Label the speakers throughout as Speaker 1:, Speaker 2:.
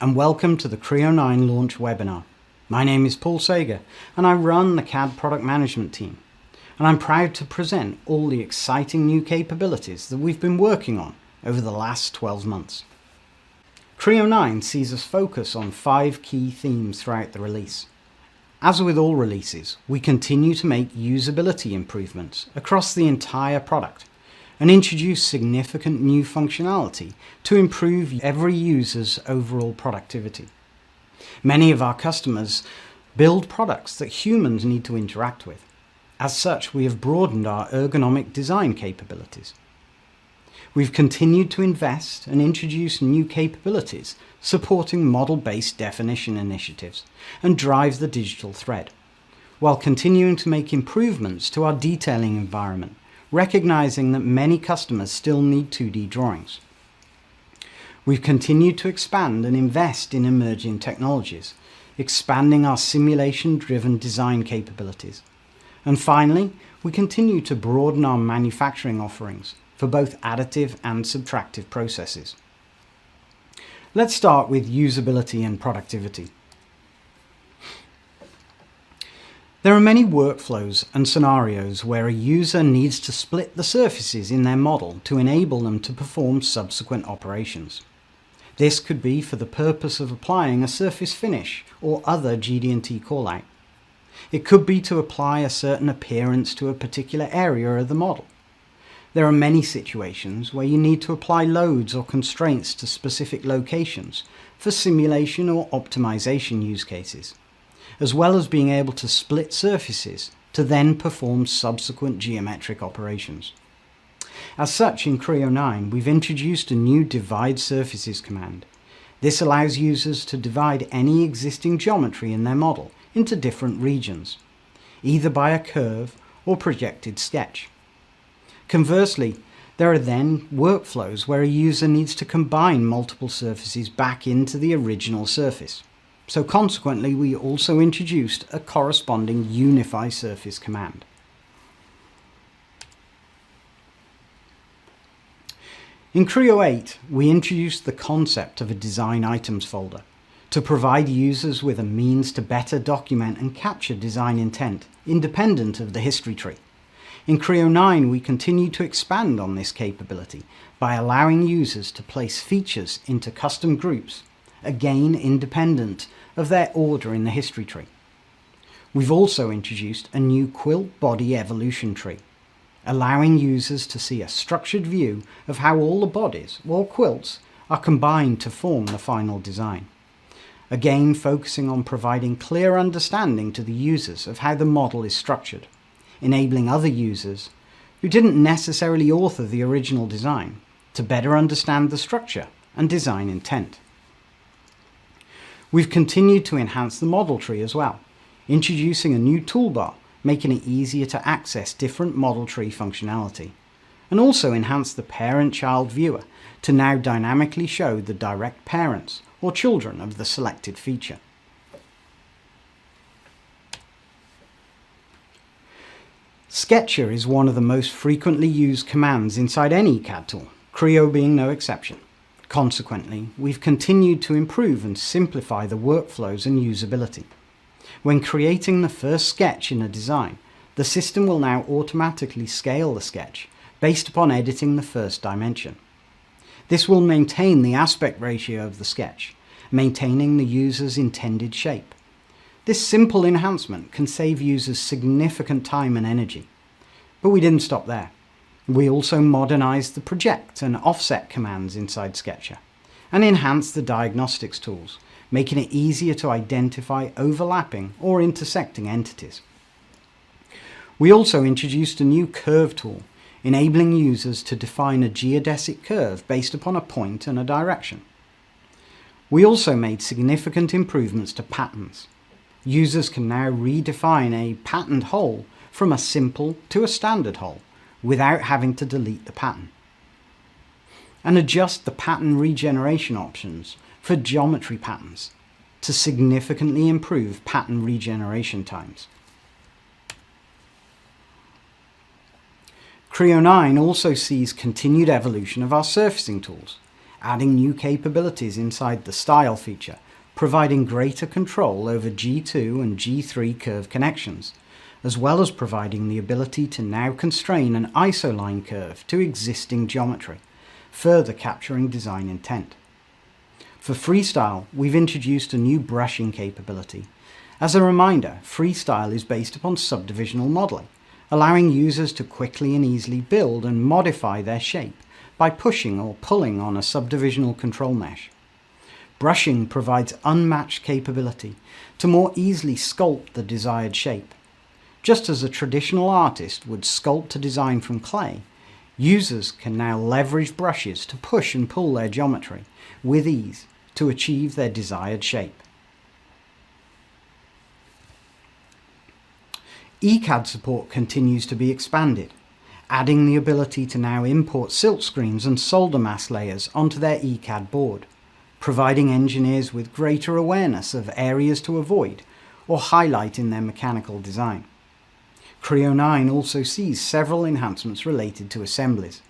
Speaker 1: and welcome to the Creo 9 launch webinar. My name is Paul Sager and I run the CAD product management team. And I'm proud to present all the exciting new capabilities that we've been working on over the last 12 months. Creo 9 sees us focus on 5 key themes throughout the release. As with all releases, we continue to make usability improvements across the entire product and introduce significant new functionality to improve every user's overall productivity. Many of our customers build products that humans need to interact with. As such, we have broadened our ergonomic design capabilities. We've continued to invest and introduce new capabilities supporting model-based definition initiatives and drive the digital thread, while continuing to make improvements to our detailing environment, recognizing that many customers still need 2D drawings. We've continued to expand and invest in emerging technologies, expanding our simulation-driven design capabilities. And finally, we continue to broaden our manufacturing offerings for both additive and subtractive processes. Let's start with usability and productivity. There are many workflows and scenarios where a user needs to split the surfaces in their model to enable them to perform subsequent operations. This could be for the purpose of applying a surface finish or other GD&T callout. It could be to apply a certain appearance to a particular area of the model. There are many situations where you need to apply loads or constraints to specific locations for simulation or optimization use cases, as well as being able to split surfaces to then perform subsequent geometric operations. As such, in Creo 9, we've introduced a new divide surfaces command. This allows users to divide any existing geometry in their model into different regions, either by a curve or projected sketch. Conversely, there are then workflows where a user needs to combine multiple surfaces back into the original surface. So consequently, we also introduced a corresponding unify surface command. In Creo 8, we introduced the concept of a design items folder to provide users with a means to better document and capture design intent, independent of the history tree. In Creo 9, we continue to expand on this capability by allowing users to place features into custom groups, again independent of their order in the history tree. We've also introduced a new quilt body evolution tree, allowing users to see a structured view of how all the bodies, or quilts, are combined to form the final design. Again, focusing on providing clear understanding to the users of how the model is structured, enabling other users who didn't necessarily author the original design to better understand the structure and design intent. We've continued to enhance the model tree as well, introducing a new toolbar, making it easier to access different model tree functionality, and also enhance the parent-child viewer to now dynamically show the direct parents or children of the selected feature. Sketcher is one of the most frequently used commands inside any CAD tool, Creo being no exception. Consequently, we've continued to improve and simplify the workflows and usability. When creating the first sketch in a design, the system will now automatically scale the sketch based upon editing the first dimension. This will maintain the aspect ratio of the sketch, maintaining the user's intended shape. This simple enhancement can save users significant time and energy. But we didn't stop there. We also modernized the project and offset commands inside Sketcher and enhanced the diagnostics tools, making it easier to identify overlapping or intersecting entities. We also introduced a new curve tool, enabling users to define a geodesic curve based upon a point and a direction. We also made significant improvements to patterns. Users can now redefine a patterned hole from a simple to a standard hole without having to delete the pattern, and adjust the pattern regeneration options for geometry patterns to significantly improve pattern regeneration times. Creo 9 also sees continued evolution of our surfacing tools, adding new capabilities inside the Style feature, providing greater control over G2 and G3 curve connections, as well as providing the ability to now constrain an isoline curve to existing geometry, further capturing design intent. For Freestyle, we've introduced a new brushing capability. As a reminder, Freestyle is based upon subdivisional modeling, allowing users to quickly and easily build and modify their shape by pushing or pulling on a subdivisional control mesh. Brushing provides unmatched capability to more easily sculpt the desired shape. Just as a traditional artist would sculpt a design from clay, users can now leverage brushes to push and pull their geometry with ease to achieve their desired shape. ECAD support continues to be expanded, adding the ability to now import silk screens and solder mask layers onto their ECAD board, providing engineers with greater awareness of areas to avoid or highlight in their mechanical design. Creo 9 also sees several enhancements related to assemblies.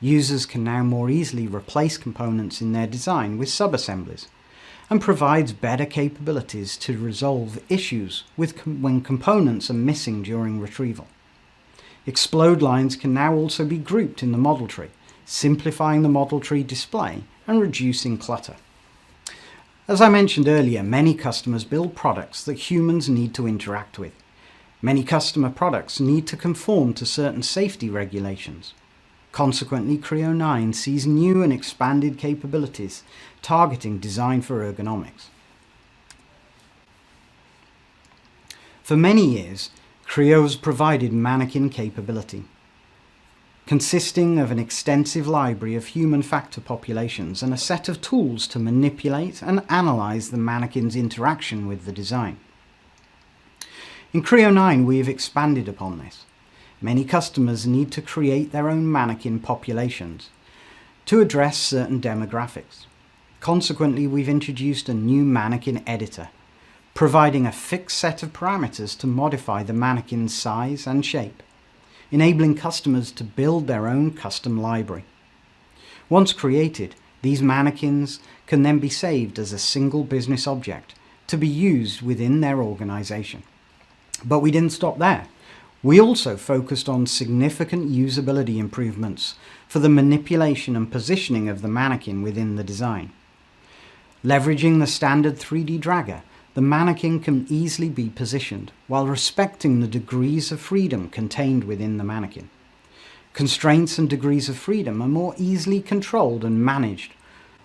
Speaker 1: Users can now more easily replace components in their design with sub-assemblies, and provides better capabilities to resolve issues when components are missing during retrieval. Explode lines can now also be grouped in the model tree, simplifying the model tree display and reducing clutter. As I mentioned earlier, many customers build products that humans need to interact with. Many customer products need to conform to certain safety regulations. Consequently, Creo 9 sees new and expanded capabilities targeting design for ergonomics. For many years, Creo has provided mannequin capability, consisting of an extensive library of human factor populations and a set of tools to manipulate and analyze the mannequin's interaction with the design. In Creo 9, we have expanded upon this. Many customers need to create their own mannequin populations to address certain demographics. Consequently, we've introduced a new mannequin editor, providing a fixed set of parameters to modify the mannequin's size and shape, enabling customers to build their own custom library. Once created, these mannequins can then be saved as a single business object to be used within their organization. But we didn't stop there. We also focused on significant usability improvements for the manipulation and positioning of the mannequin within the design. Leveraging the standard 3D dragger, the mannequin can easily be positioned while respecting the degrees of freedom contained within the mannequin. Constraints and degrees of freedom are more easily controlled and managed.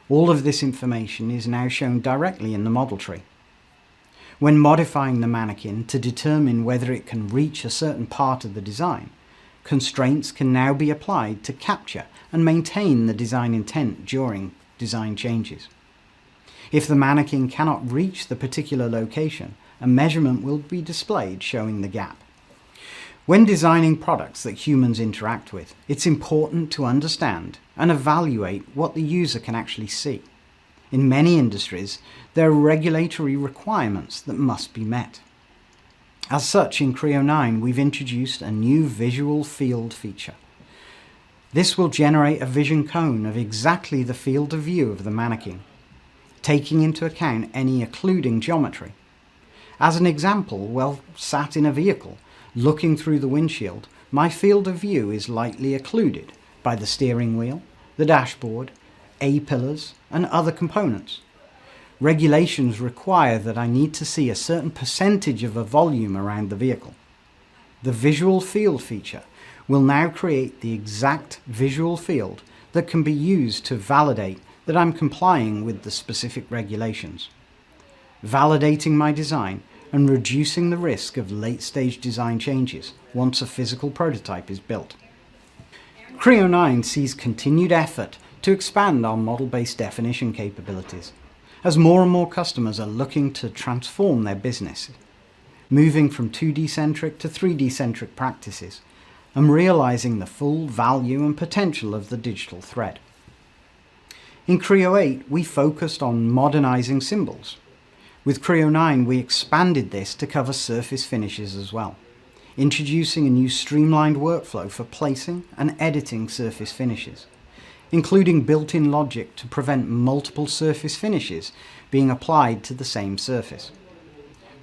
Speaker 1: All of this information is now shown directly in the model tree. When modifying the mannequin to determine whether it can reach a certain part of the design, constraints can now be applied to capture and maintain the design intent during design changes. If the mannequin cannot reach the particular location, a measurement will be displayed showing the gap. When designing products that humans interact with, it's important to understand and evaluate what the user can actually see. In many industries, there are regulatory requirements that must be met. As such, in Creo 9, we've introduced a new visual field feature. This will generate a vision cone of exactly the field of view of the mannequin, taking into account any occluding geometry. As an example, while sat in a vehicle, looking through the windshield, my field of view is lightly occluded by the steering wheel, the dashboard, A-pillars, and other components. Regulations require that I need to see a certain percentage of a volume around the vehicle. The visual field feature will now create the exact visual field that can be used to validate that I'm complying with the specific regulations, validating my design and reducing the risk of late-stage design changes once a physical prototype is built. Creo 9 sees continued effort to expand our model-based definition capabilities, as more and more customers are looking to transform their business, moving from 2D-centric to 3D-centric practices, and realizing the full value and potential of the digital thread. In Creo 8, we focused on modernizing symbols. With Creo 9, we expanded this to cover surface finishes as well, introducing a new streamlined workflow for placing and editing surface finishes, including built-in logic to prevent multiple surface finishes being applied to the same surface,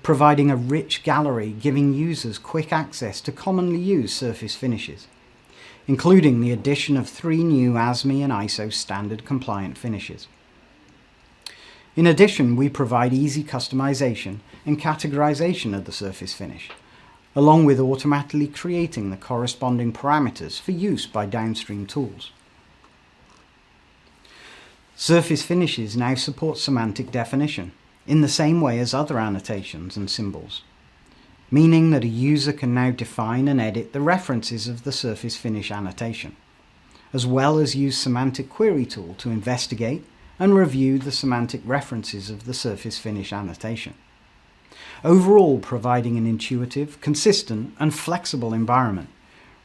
Speaker 1: providing a rich gallery giving users quick access to commonly used surface finishes, including the addition of 3 new ASME and ISO standard compliant finishes. In addition, we provide easy customization and categorization of the surface finish, along with automatically creating the corresponding parameters for use by downstream tools. Surface finishes now support semantic definition in the same way as other annotations and symbols, meaning that a user can now define and edit the references of the surface finish annotation, as well as use semantic query tool to investigate and review the semantic references of the surface finish annotation, overall providing an intuitive, consistent and flexible environment,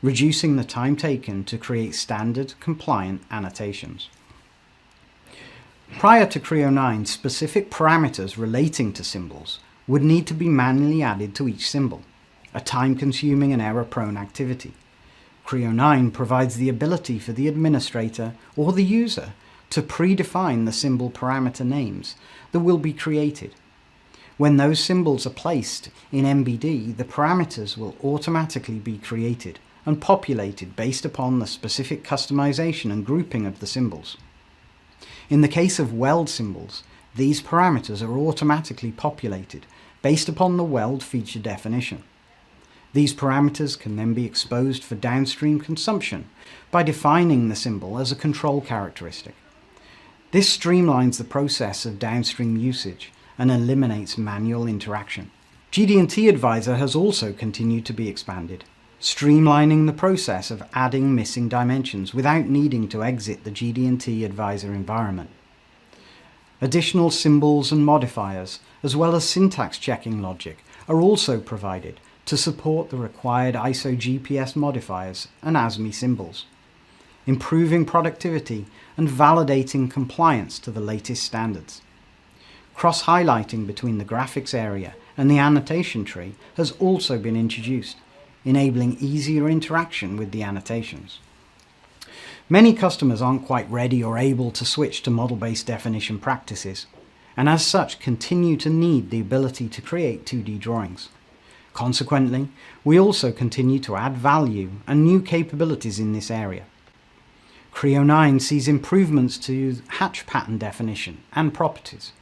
Speaker 1: reducing the time taken to create standard compliant annotations. Prior to Creo 9, specific parameters relating to symbols would need to be manually added to each symbol, a time-consuming and error-prone activity. Creo 9 provides the ability for the administrator or the user to predefine the symbol parameter names that will be created. When those symbols are placed in MBD, the parameters will automatically be created and populated based upon the specific customization and grouping of the symbols. In the case of weld symbols, these parameters are automatically populated based upon the weld feature definition. These parameters can then be exposed for downstream consumption by defining the symbol as a control characteristic. This streamlines the process of downstream usage and eliminates manual interaction. GD&T Advisor has also continued to be expanded, streamlining the process of adding missing dimensions without needing to exit the GD&T Advisor environment. Additional symbols and modifiers, as well as syntax checking logic, are also provided to support the required ISO GPS modifiers and ASME symbols, improving productivity and validating compliance to the latest standards. Cross-highlighting between the graphics area and the annotation tree has also been introduced, enabling easier interaction with the annotations. Many customers aren't quite ready or able to switch to model-based definition practices, and as such continue to need the ability to create 2D drawings. Consequently, we also continue to add value and new capabilities in this area. Creo 9 sees improvements to hatch pattern definition and properties.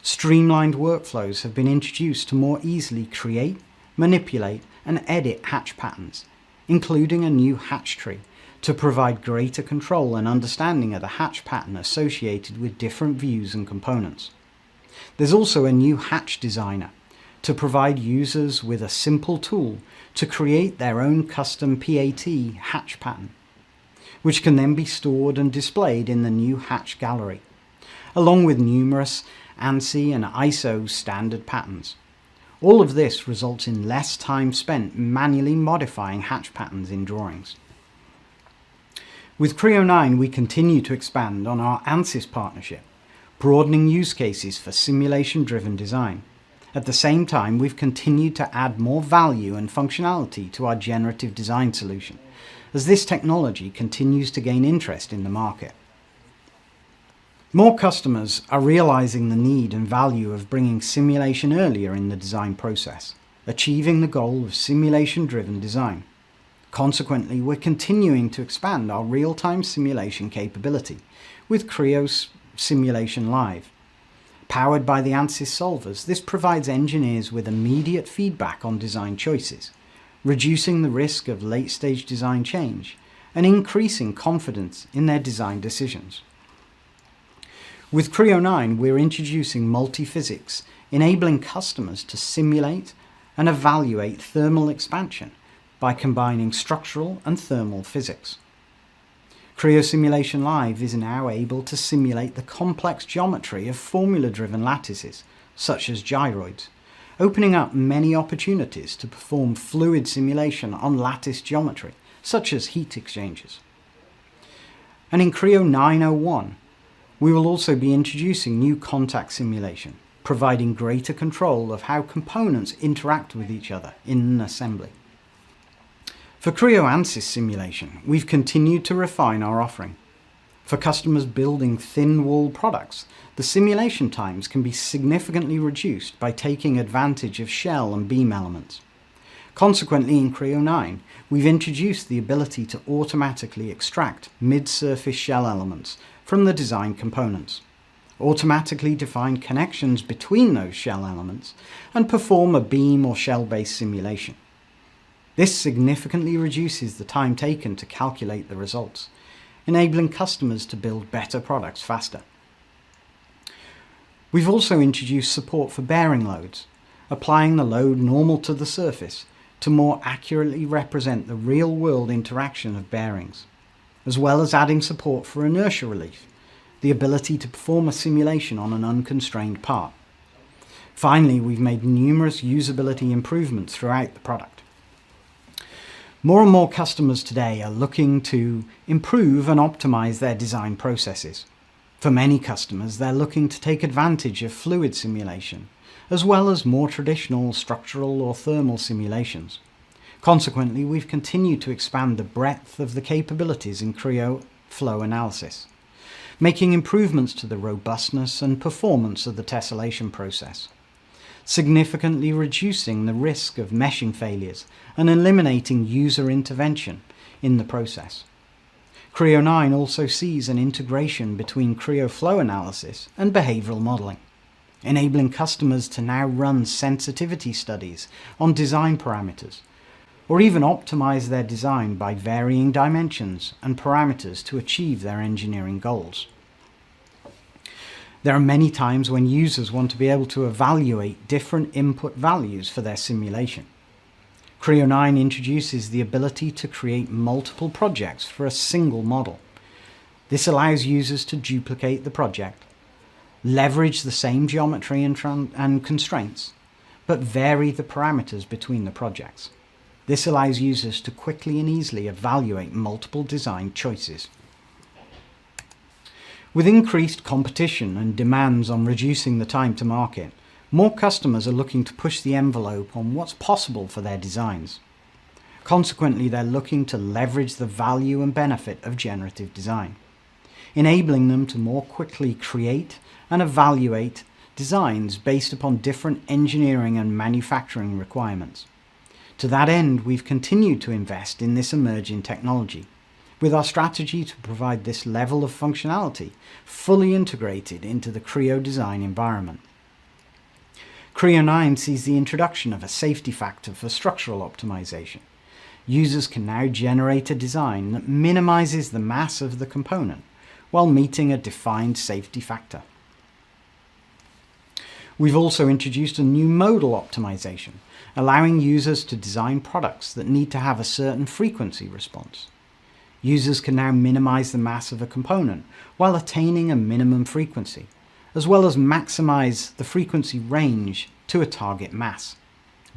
Speaker 1: Streamlined workflows have been introduced to more easily create, manipulate, and edit hatch patterns, including a new hatch tree to provide greater control and understanding of the hatch pattern associated with different views and components. There's also a new hatch designer to provide users with a simple tool to create their own custom PAT hatch pattern, which can then be stored and displayed in the new hatch gallery, along with numerous ANSI and ISO standard patterns. All of this results in less time spent manually modifying hatch patterns in drawings. With Creo 9, we continue to expand on our ANSYS partnership, broadening use cases for simulation-driven design. At the same time, we've continued to add more value and functionality to our generative design solution, as this technology continues to gain interest in the market. More customers are realizing the need and value of bringing simulation earlier in the design process, achieving the goal of simulation-driven design. Consequently, we're continuing to expand our real-time simulation capability with Creo Simulation Live. Powered by the ANSYS solvers, this provides engineers with immediate feedback on design choices, reducing the risk of late-stage design change and increasing confidence in their design decisions. With Creo 9, we're introducing multi-physics, enabling customers to simulate and evaluate thermal expansion by combining structural and thermal physics. Creo Simulation Live is now able to simulate the complex geometry of formula-driven lattices, such as gyroids, opening up many opportunities to perform fluid simulation on lattice geometry, such as heat exchangers. And in Creo 9.01, we will also be introducing new contact simulation, providing greater control of how components interact with each other in an assembly. For Creo ANSYS simulation, we've continued to refine our offering. For customers building thin-wall products, the simulation times can be significantly reduced by taking advantage of shell and beam elements. Consequently, in Creo 9, we've introduced the ability to automatically extract mid-surface shell elements from the design components, automatically define connections between those shell elements, and perform a beam or shell-based simulation. This significantly reduces the time taken to calculate the results, enabling customers to build better products faster. We've also introduced support for bearing loads, applying the load normal to the surface to more accurately represent the real-world interaction of bearings, as well as adding support for inertia relief, the ability to perform a simulation on an unconstrained part. Finally, we've made numerous usability improvements throughout the product. More and more customers today are looking to improve and optimize their design processes. For many customers, they're looking to take advantage of fluid simulation, as well as more traditional structural or thermal simulations. Consequently, we've continued to expand the breadth of the capabilities in Creo flow analysis, making improvements to the robustness and performance of the tessellation process, significantly reducing the risk of meshing failures and eliminating user intervention in the process. Creo 9 also sees an integration between Creo flow analysis and behavioral modeling, enabling customers to now run sensitivity studies on design parameters, or even optimize their design by varying dimensions and parameters to achieve their engineering goals. There are many times when users want to be able to evaluate different input values for their simulation. Creo 9 introduces the ability to create multiple projects for a single model. This allows users to duplicate the project, leverage the same geometry and constraints, but vary the parameters between the projects. This allows users to quickly and easily evaluate multiple design choices. With increased competition and demands on reducing the time to market, more customers are looking to push the envelope on what's possible for their designs. Consequently, they're looking to leverage the value and benefit of generative design, enabling them to more quickly create and evaluate designs based upon different engineering and manufacturing requirements. To that end, we've continued to invest in this emerging technology, with our strategy to provide this level of functionality fully integrated into the Creo design environment. Creo 9 sees the introduction of a safety factor for structural optimization. Users can now generate a design that minimizes the mass of the component while meeting a defined safety factor. We've also introduced a new modal optimization, allowing users to design products that need to have a certain frequency response. Users can now minimize the mass of a component while attaining a minimum frequency, as well as maximize the frequency range to a target mass,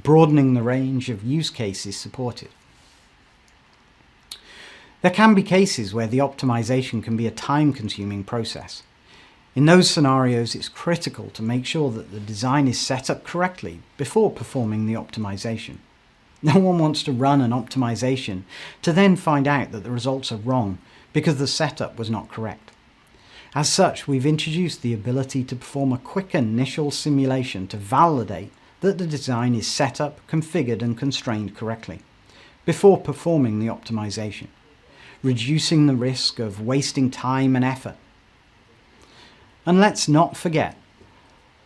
Speaker 1: broadening the range of use cases supported. There can be cases where the optimization can be a time-consuming process. In those scenarios, it's critical to make sure that the design is set up correctly before performing the optimization. No one wants to run an optimization to then find out that the results are wrong because the setup was not correct. As such, we've introduced the ability to perform a quick initial simulation to validate that the design is set up, configured, and constrained correctly before performing the optimization, reducing the risk of wasting time and effort. And let's not forget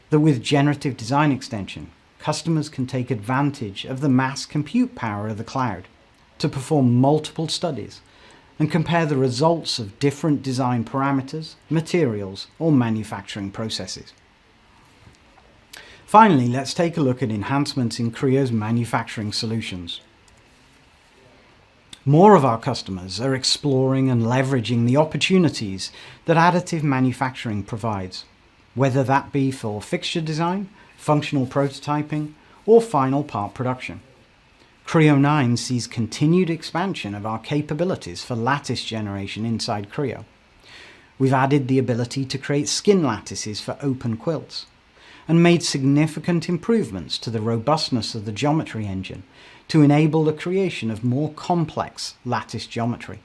Speaker 1: that with generative design extension, customers can take advantage of the mass compute power of the cloud to perform multiple studies and compare the results of different design parameters, materials, or manufacturing processes. Finally, let's take a look at enhancements in Creo's manufacturing solutions. More of our customers are exploring and leveraging the opportunities that additive manufacturing provides, whether that be for fixture design, functional prototyping, or final part production. Creo 9 sees continued expansion of our capabilities for lattice generation inside Creo. We've added the ability to create skin lattices for open quilts, and made significant improvements to the robustness of the geometry engine to enable the creation of more complex lattice geometry.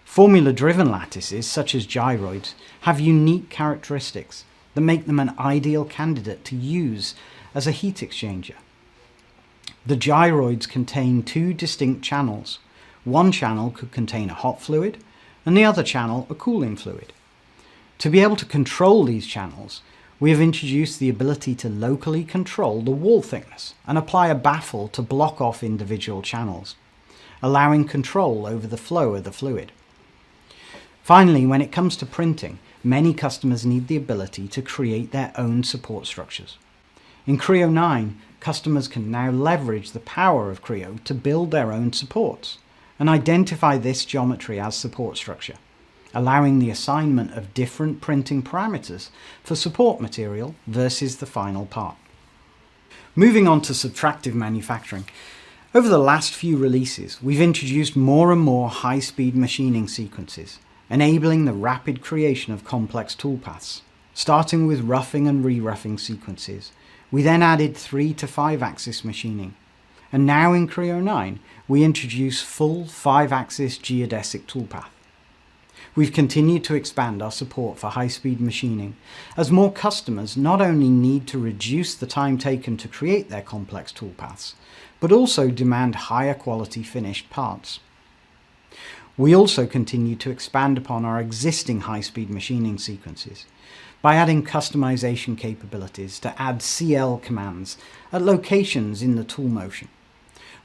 Speaker 1: Formula-driven lattices, such as gyroids, have unique characteristics that make them an ideal candidate to use as a heat exchanger. The gyroids contain two distinct channels. One channel could contain a hot fluid, and the other channel a cooling fluid. To be able to control these channels, we have introduced the ability to locally control the wall thickness and apply a baffle to block off individual channels, allowing control over the flow of the fluid. Finally, when it comes to printing, many customers need the ability to create their own support structures. In Creo 9, customers can now leverage the power of Creo to build their own supports and identify this geometry as support structure, allowing the assignment of different printing parameters for support material versus the final part. Moving on to subtractive manufacturing. Over the last few releases, we've introduced more and more high-speed machining sequences, enabling the rapid creation of complex toolpaths. Starting with roughing and re-roughing sequences, we then added 3 to 5-axis machining. And now in Creo 9, we introduce full 5-axis geodesic toolpath. We've continued to expand our support for high-speed machining, as more customers not only need to reduce the time taken to create their complex toolpaths, but also demand higher quality finished parts. We also continue to expand upon our existing high-speed machining sequences by adding customization capabilities to add CL commands at locations in the tool motion,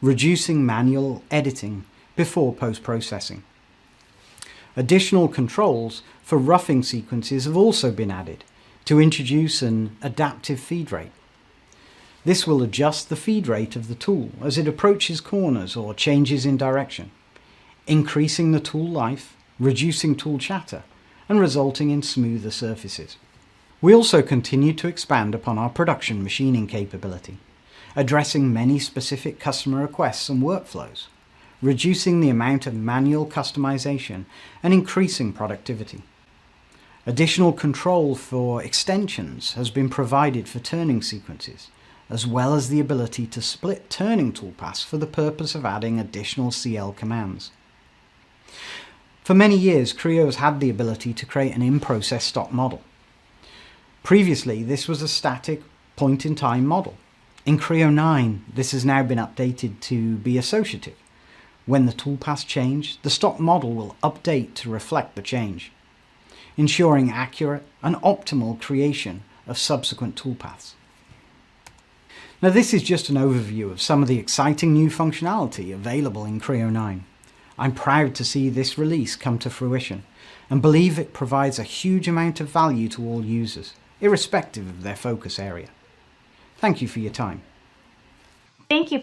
Speaker 1: reducing manual editing before post-processing. Additional controls for roughing sequences have also been added to introduce an adaptive feed rate. This will adjust the feed rate of the tool as it approaches corners or changes in direction, increasing the tool life, reducing tool chatter, and resulting in smoother surfaces. We also continue to expand upon our production machining capability, addressing many specific customer requests and workflows, reducing the amount of manual customization and increasing productivity. Additional control for extensions has been provided for turning sequences, as well as the ability to split turning toolpaths for the purpose of adding additional CL commands. For many years, Creo has had the ability to create an in-process stock model. Previously, this was a static point-in-time model. In Creo 9, this has now been updated to be associative. When the toolpaths change, the stock model will update to reflect the change, ensuring accurate and optimal creation of subsequent toolpaths. Now, this is just an overview of some of the exciting new functionality available in Creo 9. I'm proud to see this release come to fruition and believe it provides a huge amount of value to all users, irrespective of their focus area. Thank you for your time.
Speaker 2: Thank you.